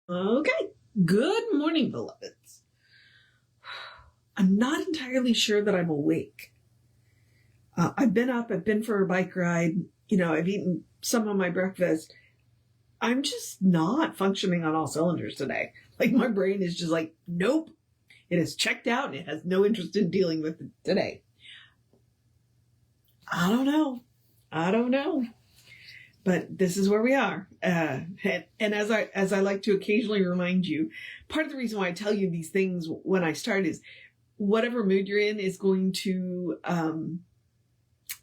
Okay, good morning, beloveds. I'm not entirely sure that I'm awake. I've been up, I've been for a bike ride, I've eaten some of my breakfast. I'm just not functioning on all cylinders today. Like my brain is just like, nope, it is checked out and it has no interest in dealing with it today. I don't know. But this is where we are. And as I like to occasionally remind you, part of the reason why I tell you these things when I start is whatever mood you're in is going to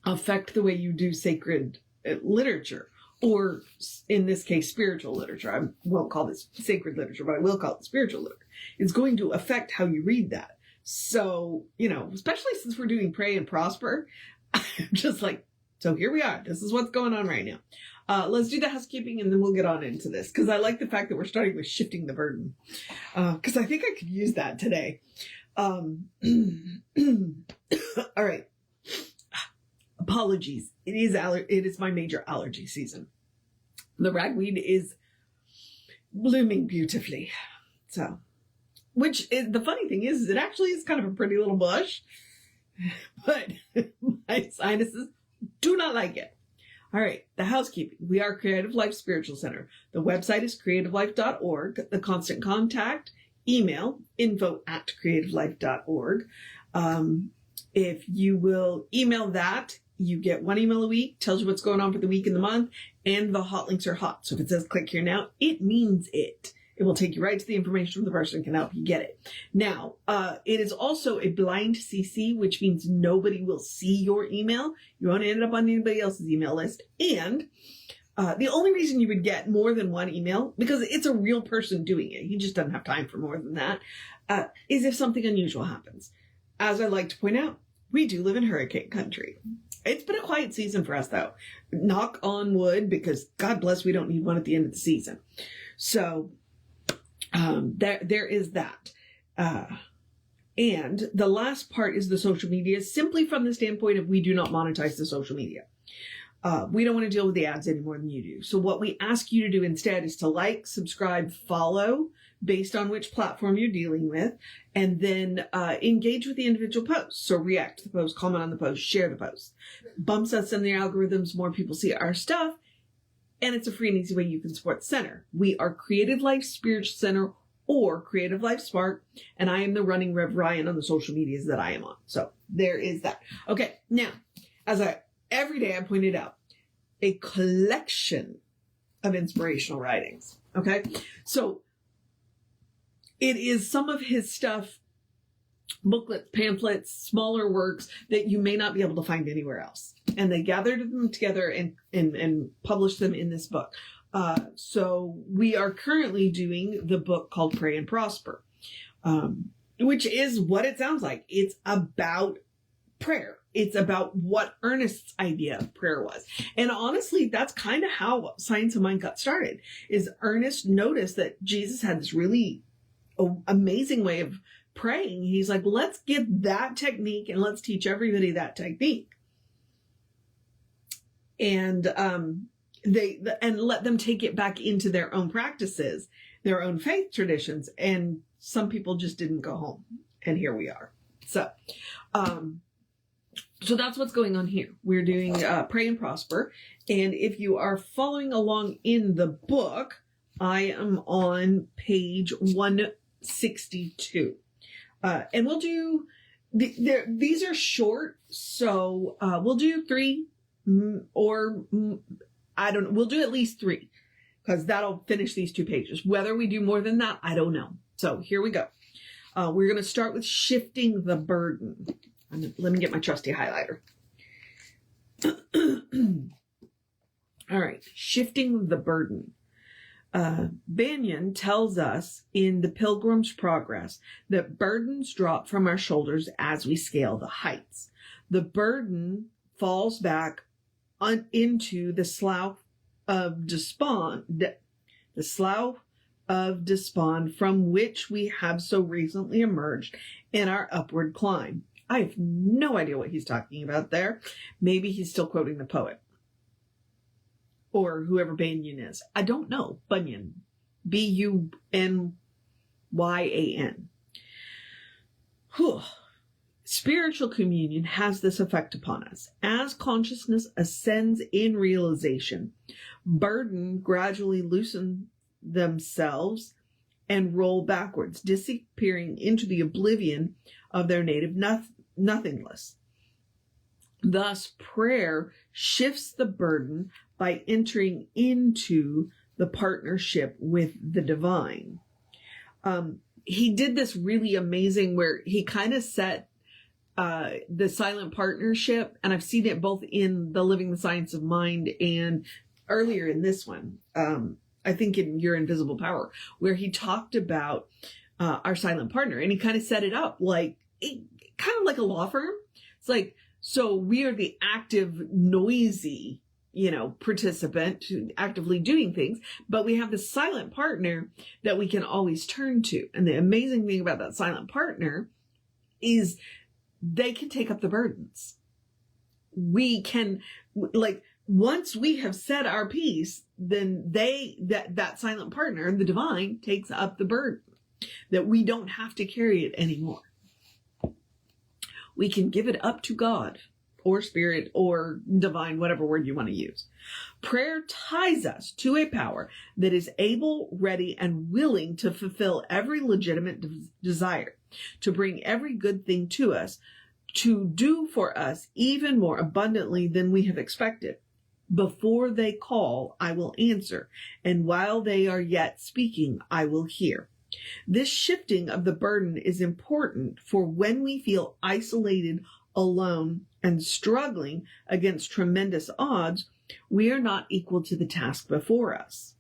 affect the way you do sacred literature, or in this case, spiritual literature. I won't call this sacred literature, but I will call it spiritual literature. It's going to affect how you read that. So, especially since we're doing Pray and Prosper, I'm just like, so here we are. This is what's going on right now. Let's do the housekeeping and then we'll get on into this, because I like the fact that we're starting with shifting the burden, because I think I could use that today. All right. Apologies. It is my major allergy season. The ragweed is blooming beautifully. So, which is, the funny thing is it actually is kind of a pretty little bush, but my sinuses do not like it. All right, the housekeeping. We are Creative Life Spiritual Center. The website is creativelife.org. The constant contact, email, info@creativelife.org. If you will email that, you get one email a week, tells you what's going on for the week and the month, and the hot links are hot. So if it says click here now, it means it. It will take you right to the information from the person who can help you get it. Now, it is also a blind CC, which means nobody will see your email. You won't end up on anybody else's email list. And the only reason you would get more than one email, because it's a real person doing it, he just doesn't have time for more than that, is if something unusual happens. As I like to point out, we do live in hurricane country. It's been a quiet season for us, though. Knock on wood, because God bless, we don't need one at the end of the season. So there is that. And the last part is the social media, simply from the standpoint of we do not monetize the social media. We don't want to deal with the ads any more than you do. So what we ask you to do instead is to like, subscribe, follow, based on which platform you're dealing with, and then engage with the individual posts. So react to the post, comment on the post, share the post. Bumps us in the algorithms, more people see our stuff, and it's a free and easy way you can support the center. We are Creative Life Spiritual Center or Creative Life Spark, and I am the running Rev Ryan on the social medias that I am on. So there is that. Okay, now, every day I pointed out, a collection of inspirational writings. Okay, so it is some of his stuff, booklets, pamphlets, smaller works that you may not be able to find anywhere else. And they gathered them together and published them in this book. So we are currently doing the book called Pray and Prosper, which is what it sounds like. It's about prayer. It's about what Ernest's idea of prayer was. And honestly, that's kind of how Science of Mind got started, is Ernest noticed that Jesus had this really amazing way of praying. He's like, let's get that technique and let's teach everybody that technique. And and let them take it back into their own practices, their own faith traditions. And some people just didn't go home. And here we are. So that's what's going on here. We're doing Pray and Prosper. And if you are following along in the book, I am on page 162. And we'll do, these are short, so we'll do 3 or I don't know. We'll do at least 3, because that'll finish these 2 pages. Whether we do more than that, I don't know. So here we go. We're going to start with shifting the burden. Let me get my trusty highlighter. All right. Shifting the burden. Banyan tells us in The Pilgrim's Progress that burdens drop from our shoulders as we scale the heights. The burden falls back into the slough of despond, from which we have so recently emerged in our upward climb. I have no idea what he's talking about there. Maybe he's still quoting the poet or whoever Banyan is. I don't know. Bunyan. Bunyan. Whew. Spiritual communion has this effect upon us. As consciousness ascends in realization, burden gradually loosen themselves and roll backwards, disappearing into the oblivion of their native nothingness. Thus, prayer shifts the burden by entering into the partnership with the divine. He did this really amazing where he kind of set the silent partnership, and I've seen it both in the Living the Science of Mind and earlier in this one, I think in Your Invisible Power, where he talked about our silent partner, and he kind of set it up like kind of like a law firm. It's like, so we are the active, noisy, participant actively doing things, but we have this silent partner that we can always turn to. And the amazing thing about that silent partner is they can take up the burdens. We can, once we have said our piece, then that silent partner, the divine, takes up the burden, that we don't have to carry it anymore. We can give it up to God or spirit or divine, whatever word you want to use. Prayer ties us to a power that is able, ready, and willing to fulfill every legitimate desire, to bring every good thing to us, to do for us even more abundantly than we have expected. Before they call, I will answer, and while they are yet speaking, I will hear. This shifting of the burden is important for when we feel isolated, alone, and struggling against tremendous odds. We are not equal to the task before us.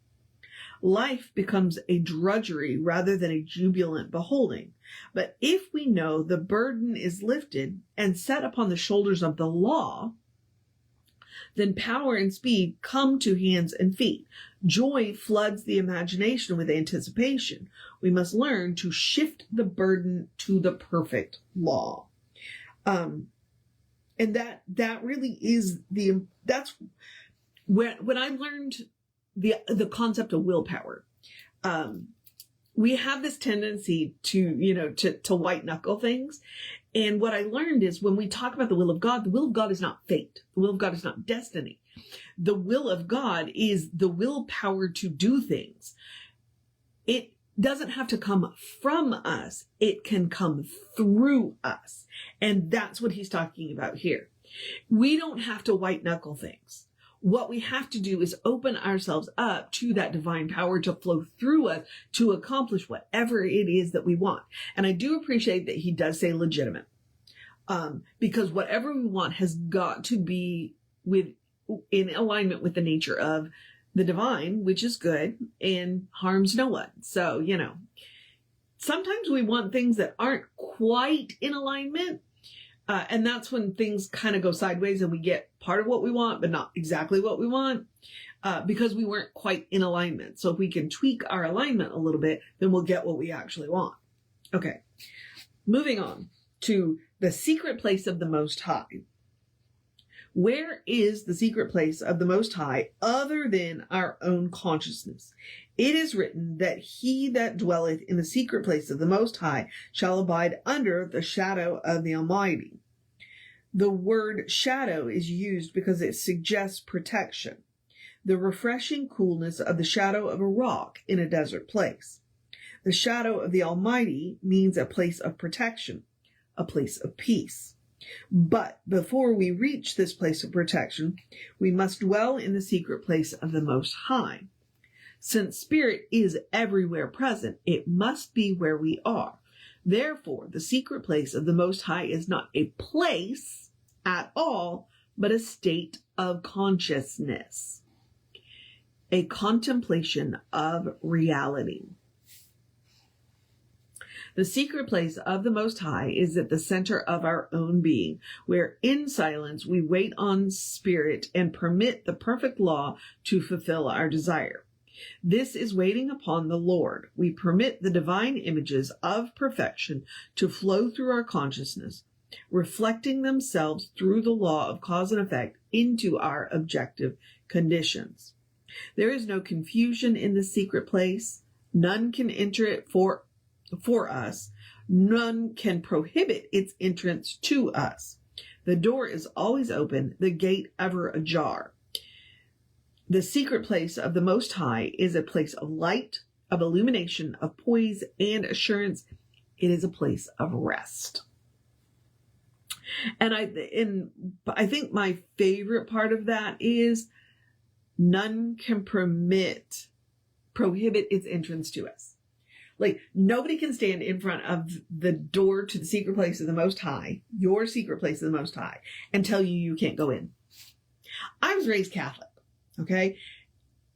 Life becomes a drudgery rather than a jubilant beholding. But if we know the burden is lifted and set upon the shoulders of the law, then power and speed come to hands and feet. Joy floods the imagination with anticipation. We must learn to shift the burden to the perfect law. And that really is that's when I learned the concept of willpower. We have this tendency to white knuckle things. And what I learned is when we talk about the will of God is not fate. The will of God is not destiny. The will of God is the willpower to do things. It doesn't have to come from us. It can come through us. And that's what he's talking about here. We don't have to white knuckle things. What we have to do is open ourselves up to that divine power to flow through us to accomplish whatever it is that we want. And I do appreciate that he does say legitimate, because whatever we want has got to be in alignment with the nature of the divine, which is good and harms no one. So, sometimes we want things that aren't quite in alignment. And that's when things kind of go sideways and we get part of what we want, but not exactly what we want, because we weren't quite in alignment. So if we can tweak our alignment a little bit, then we'll get what we actually want. Okay. Moving on to the secret place of the Most High. Where is the secret place of the Most High other than our own consciousness? It is written that he that dwelleth in the secret place of the Most High shall abide under the shadow of the Almighty. The word shadow is used because it suggests protection, the refreshing coolness of the shadow of a rock in a desert place. The shadow of the Almighty means a place of protection, a place of peace. But before we reach this place of protection, we must dwell in the secret place of the Most High. Since spirit is everywhere present, it must be where we are. Therefore, the secret place of the Most High is not a place at all, but a state of consciousness, a contemplation of reality. The secret place of the Most High is at the center of our own being, where in silence we wait on spirit and permit the perfect law to fulfill our desire. This is waiting upon the Lord. We permit the divine images of perfection to flow through our consciousness, reflecting themselves through the law of cause and effect into our objective conditions. There is no confusion in the secret place, None can enter it for us. None can prohibit its entrance to us. The door is always open, the gate ever ajar. The secret place of the Most High is a place of light, of illumination, of poise and assurance. It is a place of rest. And I think my favorite part of that is none can prohibit its entrance to us. Like, nobody can stand in front of the door to the secret place of the Most High, your secret place of the Most High, and tell you can't go in. I was raised Catholic, okay?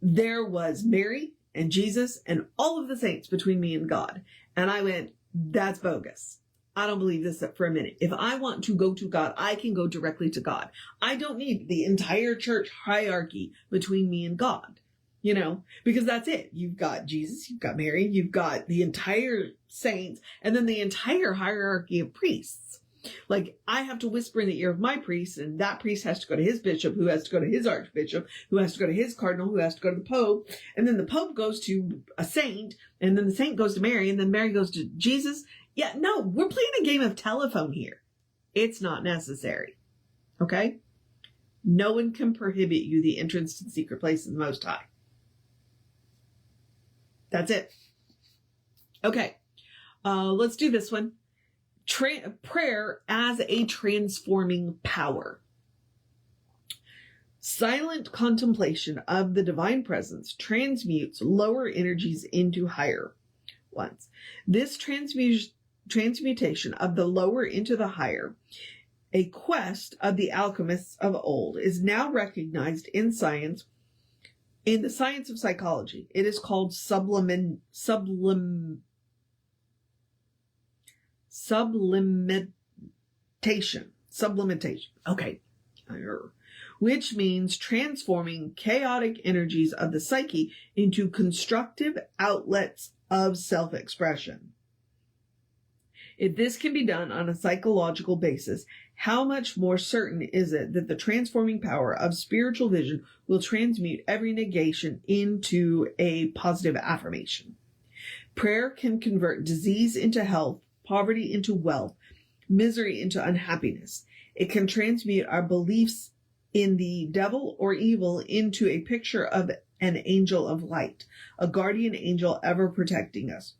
There was Mary and Jesus and all of the saints between me and God. And I went, that's bogus. I don't believe this for a minute. If I want to go to God, I can go directly to God. I don't need the entire church hierarchy between me and God, because that's it. You've got Jesus, you've got Mary, you've got the entire saints, and then the entire hierarchy of priests. Like, I have to whisper in the ear of my priest, and that priest has to go to his bishop, who has to go to his archbishop, who has to go to his cardinal, who has to go to the pope, and then the pope goes to a saint, and then the saint goes to Mary, and then Mary goes to Jesus. Yeah, no, we're playing a game of telephone here. It's not necessary. Okay? No one can prohibit you the entrance to the secret place of the Most High. That's it. Okay. Let's do this one. Prayer as a transforming power. Silent contemplation of the divine presence transmutes lower energies into higher ones. This transmutation of the lower into the higher, a quest of the alchemists of old, is now recognized in science, in the science of psychology. It is called sublimation. Okay. Which means transforming chaotic energies of the psyche into constructive outlets of self-expression. If this can be done on a psychological basis, how much more certain is it that the transforming power of spiritual vision will transmute every negation into a positive affirmation? Prayer can convert disease into health, poverty into wealth, misery into unhappiness. It can transmute our beliefs in the devil or evil into a picture of an angel of light, a guardian angel ever protecting us,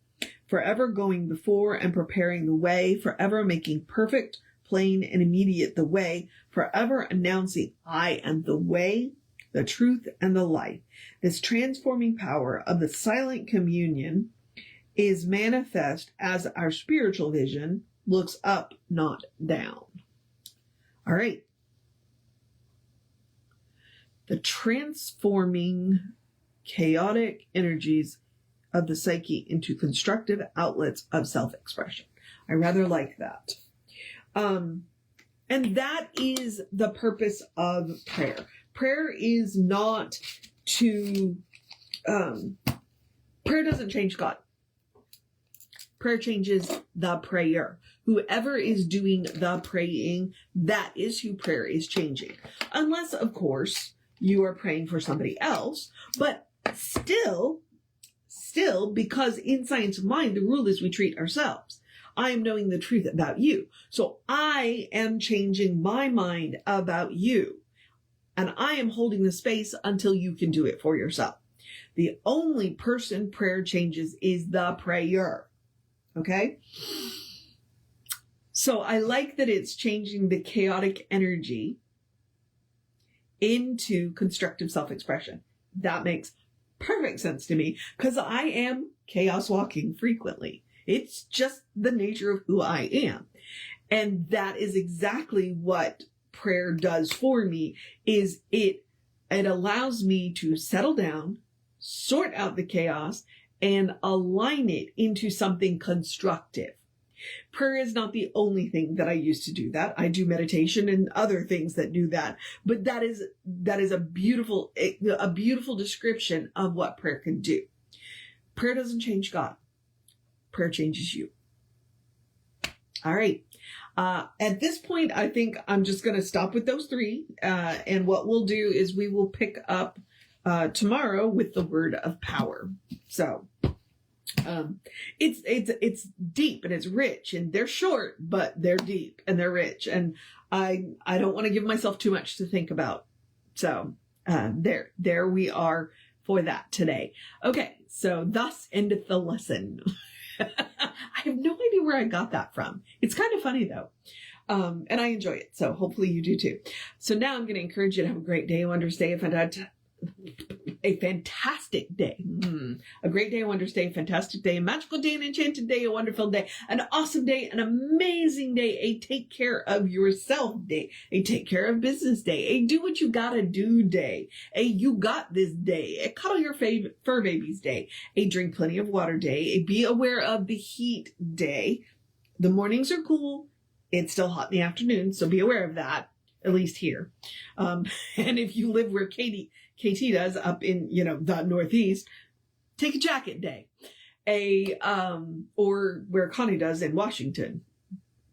forever going before and preparing the way, forever making perfect, plain, and immediate the way, forever announcing, I am the way, the truth, and the life. This transforming power of the silent communion is manifest as our spiritual vision looks up, not down. All right. The transforming chaotic energies of the psyche into constructive outlets of self-expression. I rather like that. And that is the purpose of prayer. Prayer is not to, prayer doesn't change God. Prayer changes the prayer. Whoever is doing the praying, that is who prayer is changing. Unless, of course, you are praying for somebody else, but still, because in science of mind, the rule is we treat ourselves. I am knowing the truth about you. So I am changing my mind about you. And I am holding the space until you can do it for yourself. The only person prayer changes is the prayer. Okay? So I like that it's changing the chaotic energy into constructive self-expression. That makes perfect sense to me because I am chaos walking frequently. It's just the nature of who I am. And that is exactly what prayer does for me, is it allows me to settle down, sort out the chaos, and align it into something constructive. Prayer is not the only thing that I use to do that. I do meditation and other things that do that. But that is a beautiful description of what prayer can do. Prayer doesn't change God. Prayer changes you. All right. At this point, I think I'm just going to stop with those three. And what we'll do is we will pick up tomorrow with the word of power. So It's deep and it's rich, and they're short, but they're deep and they're rich. And I don't want to give myself too much to think about. So, there we are for that today. Okay. So thus endeth the lesson. I have no idea where I got that from. It's kind of funny though. And I enjoy it. So hopefully you do too. So now I'm going to encourage you to have a great day, a wondrous day, a fantastic day. A great day, a wondrous day, a fantastic day, a magical day, an enchanted day, a wonderful day, an awesome day, an amazing day, a take care of yourself day, a take care of business day, a do what you gotta do day, a you got this day, a cuddle your fur babies day, a drink plenty of water day, a be aware of the heat day. The mornings are cool. It's still hot in the afternoon, so be aware of that, at least here. And if you live where KT does up in, the Northeast, take a jacket day. Or where Connie does in Washington,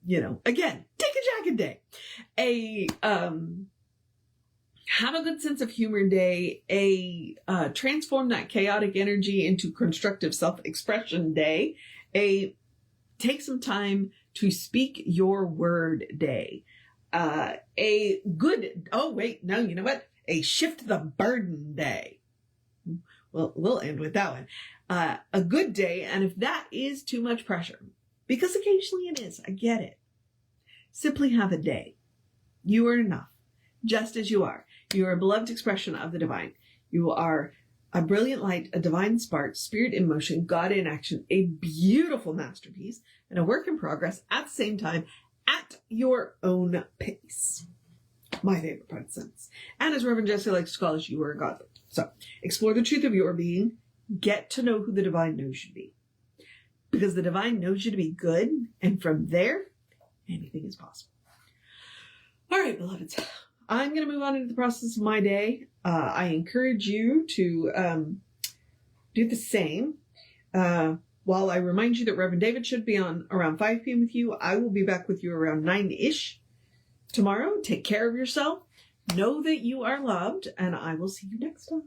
again, take a jacket day. Have a good sense of humor day. Transform that chaotic energy into constructive self-expression day. Take some time to speak your word day. A shift the burden day. Well, we'll end with that one. A good day, and if that is too much pressure, because occasionally it is, I get it. Simply have a day. You are enough, just as you are. You are a beloved expression of the divine. You are a brilliant light, a divine spark, spirit in motion, God in action, a beautiful masterpiece, and a work in progress at the same time, at your own pace. My favorite part of the sentence. And as Reverend Jesse likes to call us, you are a godly. So, explore the truth of your being. Get to know who the divine knows you to be. Because the divine knows you to be good, and from there, anything is possible. All right, beloveds. I'm going to move on into the process of my day. I encourage you to do the same. While I remind you that Reverend David should be on around 5 p.m. with you, I will be back with you around 9-ish tomorrow. Take care of yourself. Know that you are loved, and I will see you next time.